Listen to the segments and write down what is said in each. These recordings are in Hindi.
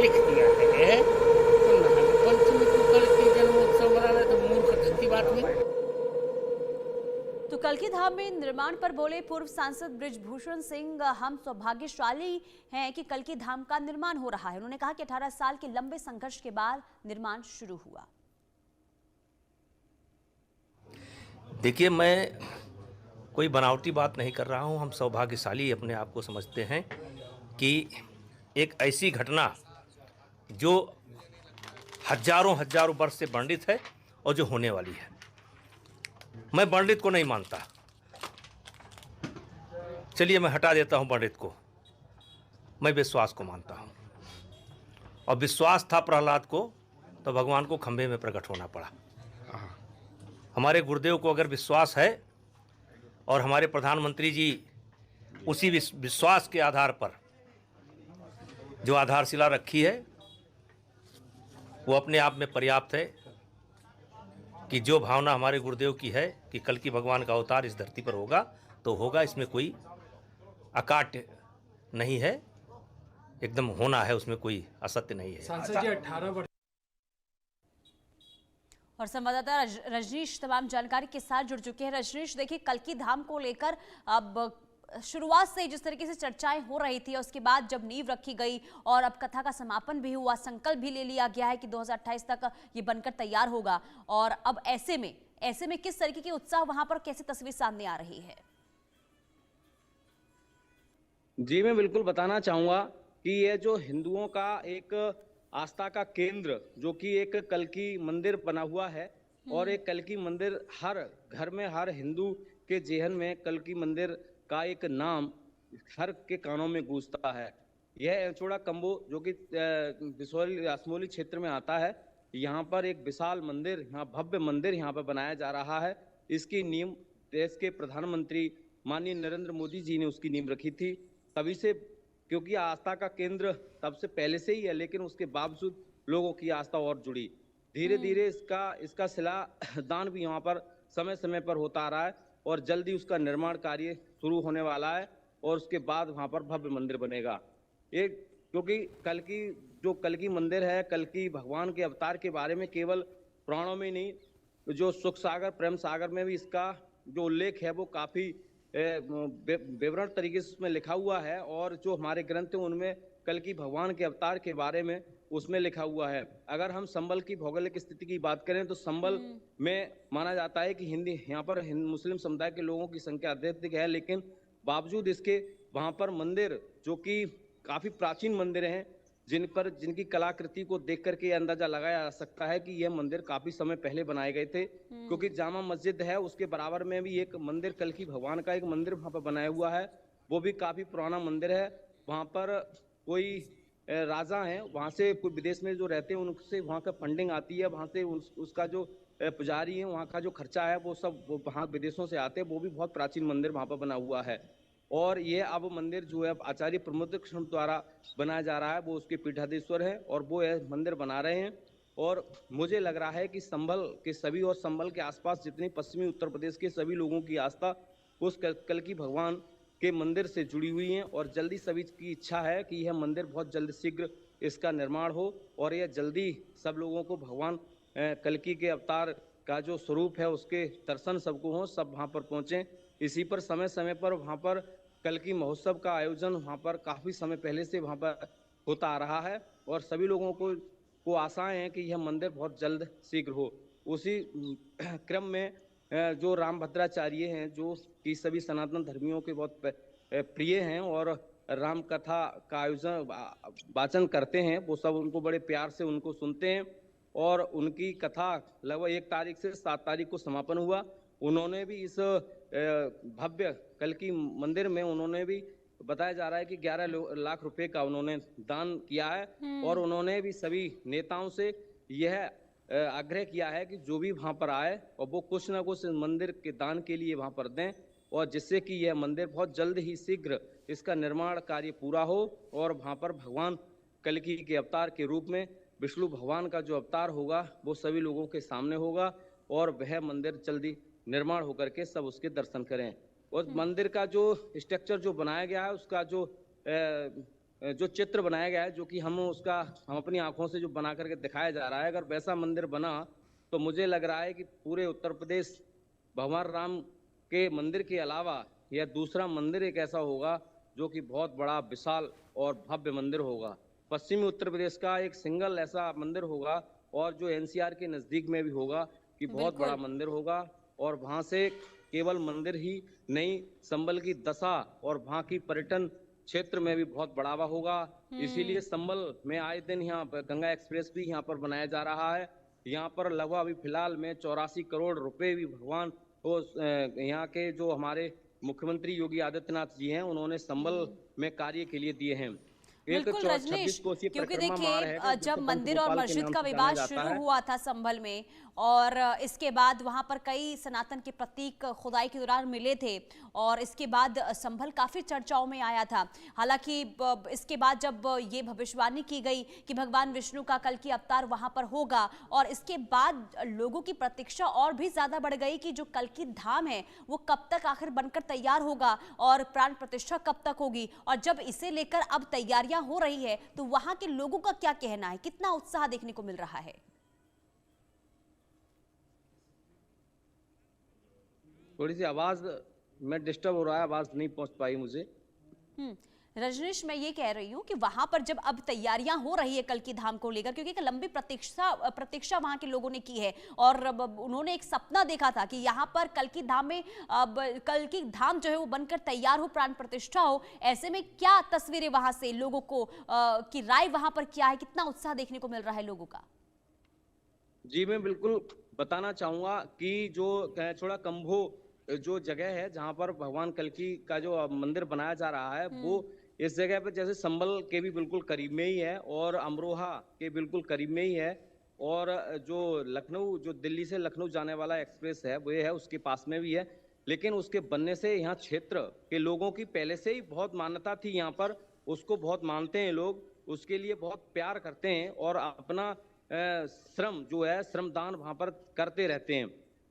लिख दिया है तो नाग पंचमी को कल्कि जन्मोत्सव मना रहे तो मूर्ख धंधी बात हुई। तो कल्कि धाम में निर्माण पर बोले पूर्व सांसद बृजभूषण सिंह, हम सौभाग्यशाली हैं कि कल्कि धाम का निर्माण हो रहा है। उन्होंने कहा कि 18 साल के लंबे संघर्ष के बाद निर्माण शुरू हुआ। देखिए, मैं कोई बनावटी बात नहीं कर रहा हूं। हम सौभाग्यशाली अपने आप को समझते हैं कि एक ऐसी घटना जो हजारों वर्ष से वर्णित है और जो होने वाली है। मैं वर्णित को नहीं मानता, चलिए मैं हटा देता हूं वर्णित को। मैं विश्वास को मानता हूं, और विश्वास था प्रहलाद को तो भगवान को खंभे में प्रकट होना पड़ा। हमारे गुरुदेव को अगर विश्वास है और हमारे प्रधानमंत्री जी उसी विश्वास के आधार पर जो आधारशिला रखी है वो अपने आप में पर्याप्त है कि जो भावना हमारे गुरुदेव की है कि कल्कि भगवान का अवतार इस धरती पर होगा तो होगा। इसमें कोई अकाट्य नहीं है, एकदम होना है, उसमें कोई असत्य नहीं है। सांसद जी 18 वर्ष और संवाददाता रजनीश तमाम जानकारी के साथ जुड़ चुके हैं। रजनीश, देखिए कल्कि धाम को लेकर अब शुरुआत से जिस तरीके से चर्चाएं हो रही थी, उसके बाद जब नींव रखी गई और अब कथा का समापन भी हुआ, संकल्प भी ले लिया गया है कि 2028 तक ये बनकर तैयार होगा, और अब ऐसे में किस तरीके की उत्साह वहां पर, कैसी तस्वीर सामने आ रही है? जी, मैं बिल्कुल बताना चाहूंगा कि ये जो हिंदुओं का एक आस्था का केंद्र जो कि एक कल्कि मंदिर बना हुआ है, और एक कल्कि मंदिर हर घर में, हर हिंदू के जेहन में कल्कि मंदिर का एक नाम हर के कानों में गूंजता है। यह एंचोड़ा कम्बो जो कि असमोली क्षेत्र में आता है, यहाँ पर एक विशाल मंदिर, यहाँ भव्य मंदिर यहाँ पर बनाया जा रहा है। इसकी नींव देश के प्रधानमंत्री माननीय नरेंद्र मोदी जी ने उसकी नींव रखी थी। तभी से, क्योंकि आस्था का केंद्र तब से पहले से ही है, लेकिन उसके बावजूद लोगों की आस्था और जुड़ी। धीरे धीरे इसका शिलादान भी यहाँ पर समय समय पर होता आ रहा है, और जल्दी उसका निर्माण कार्य शुरू होने वाला है, और उसके बाद वहाँ पर भव्य मंदिर बनेगा। एक क्योंकि कल्कि मंदिर है, कल्कि भगवान के अवतार के बारे में केवल पुराणों में नहीं, जो सुख सागर प्रेम सागर में भी इसका जो उल्लेख है वो काफ़ी विवरण तरीके से उसमें लिखा हुआ है, और जो हमारे ग्रंथ हैं उनमें कल्कि भगवान के अवतार के बारे में उसमें लिखा हुआ है। अगर हम संबल की भौगोलिक स्थिति की बात करें तो संबल में माना जाता है कि यहाँ पर मुस्लिम समुदाय के लोगों की संख्या अत्यधिक है, लेकिन बावजूद इसके वहाँ पर मंदिर जो कि काफ़ी प्राचीन मंदिर हैं, जिनकी कलाकृति को देख करके अंदाजा लगाया जा सकता है कि यह मंदिर काफी समय पहले बनाए गए थे। क्योंकि जामा मस्जिद है, उसके बराबर में भी एक मंदिर कल्कि भगवान का एक मंदिर वहाँ पर बनाया हुआ है, वो भी काफी पुराना मंदिर है। वहाँ पर कोई राजा हैं, वहाँ से कोई विदेश में जो रहते हैं उनसे वहाँ का फंडिंग आती है, वहाँ से उसका जो पुजारी है वहाँ का जो खर्चा है वो सब वहाँ विदेशों से आते हैं। वो भी बहुत प्राचीन मंदिर वहाँ पर बना हुआ है, और ये अब मंदिर जो है आचार्य प्रमोद कृष्ण द्वारा बनाया जा रहा है, वो उसके पीठाधीश्वर है और वो यह मंदिर बना रहे हैं। और मुझे लग रहा है कि संभल के सभी और संभल के आसपास जितनी पश्चिमी उत्तर प्रदेश के सभी लोगों की आस्था उस कल्कि भगवान के मंदिर से जुड़ी हुई हैं, और जल्दी सभी की इच्छा है कि यह मंदिर बहुत जल्द शीघ्र इसका निर्माण हो, और यह जल्दी सब लोगों को भगवान कल्कि के अवतार का जो स्वरूप है उसके दर्शन सबको हो, सब वहाँ पर पहुँचें। इसी पर समय समय पर वहाँ पर कल्कि महोत्सव का आयोजन वहाँ पर काफ़ी समय पहले से वहाँ पर होता आ रहा है, और सभी लोगों को आशाएं हैं कि यह मंदिर बहुत जल्द शीघ्र हो। उसी क्रम में जो रामभद्राचार्य हैं, जो कि सभी सनातन धर्मियों के बहुत प्रिय हैं और राम कथा का आयोजन वाचन करते हैं, वो सब उनको बड़े प्यार से उनको सुनते हैं, और उनकी कथा लगभग 1 तारीख से 7 तारीख को समापन हुआ। उन्होंने भी इस भव्य कल्कि मंदिर में उन्होंने भी बताया जा रहा है कि 11 लाख रुपए का उन्होंने दान किया है, और उन्होंने भी सभी नेताओं से यह आग्रह किया है कि जो भी वहाँ पर आए और वो कुछ ना कुछ मंदिर के दान के लिए वहाँ पर दें, और जिससे कि यह मंदिर बहुत जल्द ही शीघ्र इसका निर्माण कार्य पूरा हो, और वहाँ पर भगवान कल्कि के अवतार के रूप में विष्णु भगवान का जो अवतार होगा वो सभी लोगों के सामने होगा, और वह मंदिर जल्दी निर्माण होकर के सब उसके दर्शन करें। और मंदिर का जो स्ट्रक्चर जो बनाया गया है, उसका जो जो चित्र बनाया गया है, जो कि हम अपनी आंखों से जो बना करके दिखाया जा रहा है, अगर वैसा मंदिर बना तो मुझे लग रहा है कि पूरे उत्तर प्रदेश भगवान राम के मंदिर के अलावा यह दूसरा मंदिर एक ऐसा होगा जो कि बहुत बड़ा विशाल और भव्य मंदिर होगा। पश्चिमी उत्तर प्रदेश का एक सिंगल ऐसा मंदिर होगा और जो एनसीआर के नजदीक में भी होगा कि बहुत बड़ा मंदिर होगा, और वहां से केवल मंदिर ही नहीं, संबल की दशा और वहां की पर्यटन क्षेत्र में भी बहुत बढ़ावा होगा। इसीलिए संबल में आए दिन यहाँ गंगा एक्सप्रेस भी यहाँ पर बनाया जा रहा है। यहाँ पर लगभग अभी फिलहाल में 84 करोड़ रुपए भी भगवान को यहाँ के जो हमारे मुख्यमंत्री योगी आदित्यनाथ जी हैं, उन्होंने संबल में कार्य के लिए दिए हैं। बिल्कुल रजनीश, क्योंकि देखिए जब मंदिर और मस्जिद का विवाद शुरू हुआ था संभल में, और इसके बाद वहां पर कई सनातन के प्रतीक खुदाई के दौरान मिले थे, और इसके बाद संभल काफी चर्चाओं में आया था। हालांकि इसके बाद जब ये भविष्यवाणी की गई कि भगवान विष्णु का कल की अवतार वहां पर होगा, और इसके बाद लोगों की प्रतीक्षा और भी ज्यादा बढ़ गई कि जो कल की धाम है वो कब तक आखिर बनकर तैयार होगा और प्राण प्रतिष्ठा कब तक होगी। और जब इसे लेकर अब तैयारियां हो रही है तो वहां के लोगों का क्या कहना है, कितना उत्साह देखने को मिल रहा है? थोड़ी सी आवाज में डिस्टर्ब हो रहा है, आवाज नहीं पहुंच पाई मुझे। रजनीश, मैं ये कह रही हूँ कि वहां पर जब अब तैयारियां हो रही है कल की धाम को लेकर, क्योंकि एक लंबी प्रतीक्षा वहां के लोगों ने की है, और उन्होंने एक सपना देखा था कि यहाँ पर कल की धाम में कल की धाम जो है वो बनकर तैयार हो, प्राण प्रतिष्ठा हो। ऐसे में क्या तस्वीरें वहां से लोगों को की राय वहां पर क्या है, कितना उत्साह देखने को मिल रहा है लोगों का? जी, मैं बिल्कुल बताना चाहूंगा कि जो छोड़ा कंभो जो जगह है जहां पर भगवान कल्की का जो मंदिर बनाया जा रहा है, वो इस जगह पे जैसे संबल के भी बिल्कुल करीब में ही है और अमरोहा के बिल्कुल करीब में ही है, और जो लखनऊ, जो दिल्ली से लखनऊ जाने वाला एक्सप्रेस है वो है उसके पास में भी है। लेकिन उसके बनने से यहाँ क्षेत्र के लोगों की पहले से ही बहुत मान्यता थी, यहाँ पर उसको बहुत मानते हैं लोग, उसके लिए बहुत प्यार करते हैं और अपना श्रम जो है श्रमदान वहाँ पर करते रहते हैं।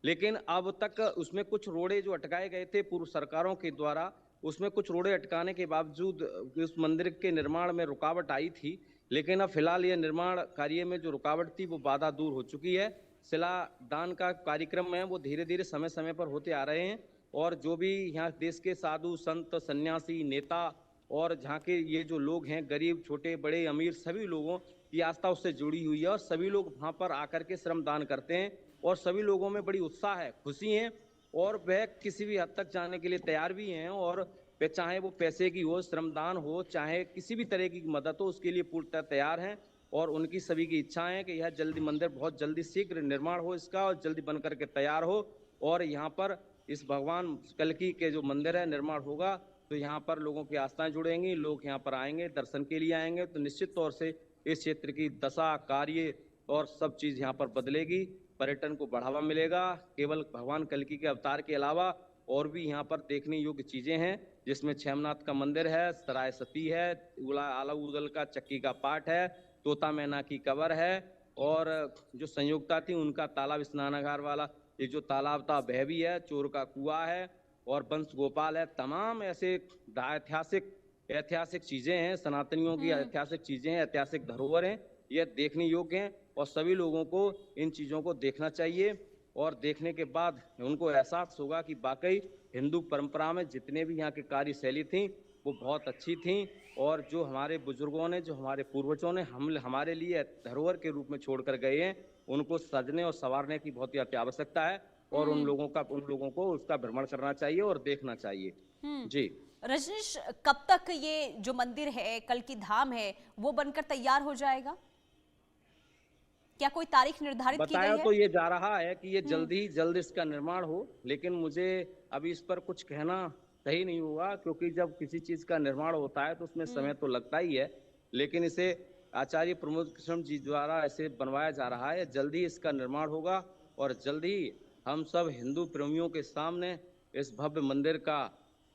लेकिन अब तक उसमें कुछ रोड़े जो अटकाए गए थे पूर्व सरकारों के द्वारा, उसमें कुछ रोड़े अटकाने के बावजूद उस मंदिर के निर्माण में रुकावट आई थी। लेकिन अब फिलहाल ये निर्माण कार्य में जो रुकावट थी वो बाधा दूर हो चुकी है। शिलादान का कार्यक्रम है वो धीरे धीरे समय समय पर होते आ रहे हैं, और जो भी यहाँ देश के साधु संत सन्यासी नेता और जहाँ के ये जो लोग हैं, गरीब छोटे बड़े अमीर सभी लोगों की आस्था उससे जुड़ी हुई है, और सभी लोग वहाँ पर आकर के श्रमदान करते हैं, और सभी लोगों में बड़ी उत्साह है, खुशी है, और वह किसी भी हद तक जाने के लिए तैयार भी हैं। और चाहे वो पैसे की हो, श्रमदान हो, चाहे किसी भी तरह की मदद हो, उसके लिए पूर्णतः तैयार हैं। और उनकी सभी की इच्छाएं है कि यह जल्दी मंदिर बहुत जल्दी शीघ्र निर्माण हो इसका, और जल्दी बन करके तैयार हो, और यहाँ पर इस भगवान कल्की के जो मंदिर है निर्माण होगा तो यहाँ पर लोगों की आस्थाएं जुड़ेंगी, लोग यहाँ पर आएंगे, दर्शन के लिए आएंगे, तो निश्चित तौर से इस क्षेत्र की दशा कार्य और सब चीज यहाँ पर बदलेगी, पर्यटन को बढ़ावा मिलेगा। केवल भगवान कल्की के अवतार के अलावा और भी यहाँ पर देखने योग्य चीजें हैं, जिसमें छेमनाथ का मंदिर है, सराय सती है, आला उदल का चक्की का पाठ है, तोता मैना की कबर है, और जो संयोक्ता थी उनका तालाब स्नानागार वाला ये जो तालाब था वह भी है, चोर का कुआं है, और वंश गोपाल है। तमाम ऐसे ऐतिहासिक चीजें हैं, सनातनियों की ऐतिहासिक चीजें हैं, ऐतिहासिक धरोहर हैं, ये देखने योग्य हैं, और सभी लोगों को इन चीजों को देखना चाहिए। और देखने के बाद उनको एहसास होगा कि वाकई हिंदू परंपरा में जितने भी यहाँ की कार्यशैली थी वो बहुत अच्छी थी, और जो हमारे बुजुर्गों ने, जो हमारे पूर्वजों ने हमारे लिए धरोहर के रूप में छोड़कर गए हैं, उनको सजने और संवारने की बहुत ही अति आवश्यकता है, और उन लोगों को उसका भ्रमण करना चाहिए और देखना चाहिए। जी रजनीश, कब तक ये जो मंदिर है कल की धाम है वो बनकर तैयार हो जाएगा? क्या कोई तारीख निर्धारित की गई है? बताया तो ये जा रहा है कि ये जल्द इसका निर्माण हो, लेकिन मुझे अभी इस पर कुछ कहना सही नहीं होगा, क्योंकि जब किसी चीज का निर्माण होता है तो उसमें समय तो लगता ही है। लेकिन इसे आचार्य प्रमोद कृष्ण जी द्वारा ऐसे बनवाया जा रहा है, जल्दी इसका निर्माण होगा, और जल्दी हम सब हिंदू प्रेमियों के सामने इस भव्य मंदिर का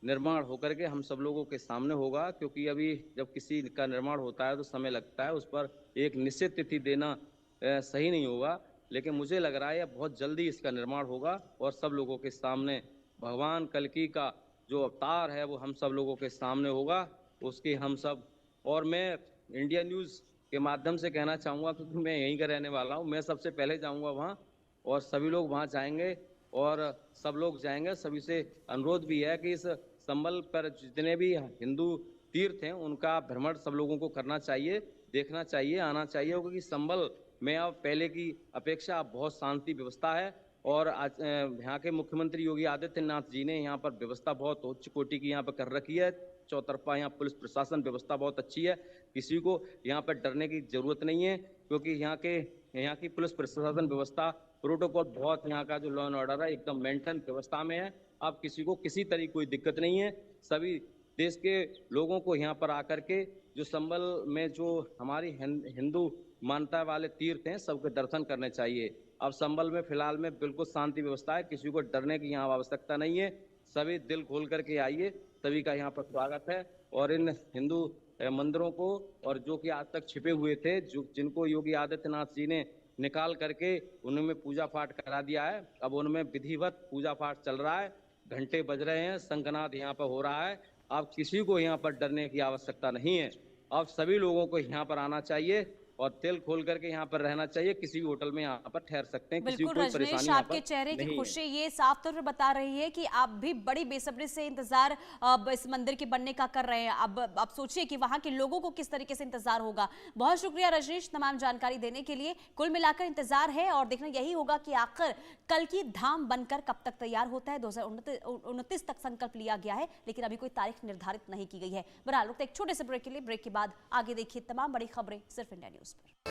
निर्माण होकर के हम सब लोगों के सामने होगा। क्योंकि अभी जब किसी का निर्माण होता है तो समय लगता है, उस पर एक निश्चित तिथि देना सही नहीं होगा, लेकिन मुझे लग रहा है बहुत जल्दी इसका निर्माण होगा, और सब लोगों के सामने भगवान कल्की का जो अवतार है वो हम सब लोगों के सामने होगा, उसकी हम सब और मैं इंडिया न्यूज़ के माध्यम से कहना चाहूँगा, क्योंकि मैं यहीं का रहने वाला हूँ, मैं सबसे पहले जाऊँगा वहाँ और सभी लोग वहाँ जाएंगे और सब लोग जाएंगे। सभी से अनुरोध भी है कि इस संबल पर जितने भी हिंदू तीर्थ हैं उनका भ्रमण सब लोगों को करना चाहिए, देखना चाहिए, आना चाहिए, क्योंकि संबल में अब पहले की अपेक्षा अब बहुत शांति व्यवस्था है। और आज यहाँ के मुख्यमंत्री योगी आदित्यनाथ जी ने यहाँ पर व्यवस्था बहुत उच्च कोटि की यहाँ पर कर रखी है। चौतरफा यहाँ पुलिस प्रशासन व्यवस्था बहुत अच्छी है, किसी को यहाँ पर डरने की जरूरत नहीं है, क्योंकि यहाँ की पुलिस प्रशासन व्यवस्था प्रोटोकॉल बहुत, यहाँ का जो लॉ एंड ऑर्डर है एकदम मेंटेन व्यवस्था में है। अब किसी को किसी तरह कोई दिक्कत नहीं है। सभी देश के लोगों को यहाँ पर आकर के जो संबल में जो हमारी हिंदू मान्यता वाले तीर्थ हैं सबके दर्शन करने चाहिए। अब संबल में फिलहाल में बिल्कुल शांति व्यवस्था है, किसी को डरने की यहाँ आवश्यकता नहीं है। सभी दिल खोल करके आइए, सभी का यहाँ पर स्वागत है। और इन हिंदू मंदिरों को, और जो कि आज तक छिपे हुए थे, जिनको योगी आदित्यनाथ जी ने निकाल करके उनमें पूजा पाठ करा दिया है, अब उनमें विधिवत पूजा पाठ चल रहा है, घंटे बज रहे हैं, शंखनाद यहाँ पर हो रहा है। अब किसी को यहाँ पर डरने की आवश्यकता नहीं है। अब सभी लोगों को यहाँ पर आना चाहिए और दिल खोल करके यहाँ पर रहना चाहिए। किसी भी होटल में यहाँ पर ठहर सकते हैं, किसी को बिल्कुल कोई रजनीश, परेशानी यहाँ आपके पर चेहरे की नहीं है। खुशी ये साफ तौर पर बता रही है कि आप भी बड़ी बेसब्री से इंतजार अब इस मंदिर के बनने का कर रहे हैं। अब सोचिए कि वहां के लोगों को किस तरीके से इंतजार होगा। बहुत शुक्रिया रजनीश तमाम जानकारी देने के लिए। कुल मिलाकर इंतजार है और देखना यही होगा कि आखिर कल की धाम बनकर कब तक तैयार होता है। 2029 तक संकल्प लिया गया है, लेकिन अभी कोई तारीख निर्धारित नहीं की गई है। बहरहाल एक छोटे से ब्रेक के लिए, ब्रेक के बाद आगे देखिए तमाम बड़ी खबरें सिर्फ इंडिया न्यूज पर।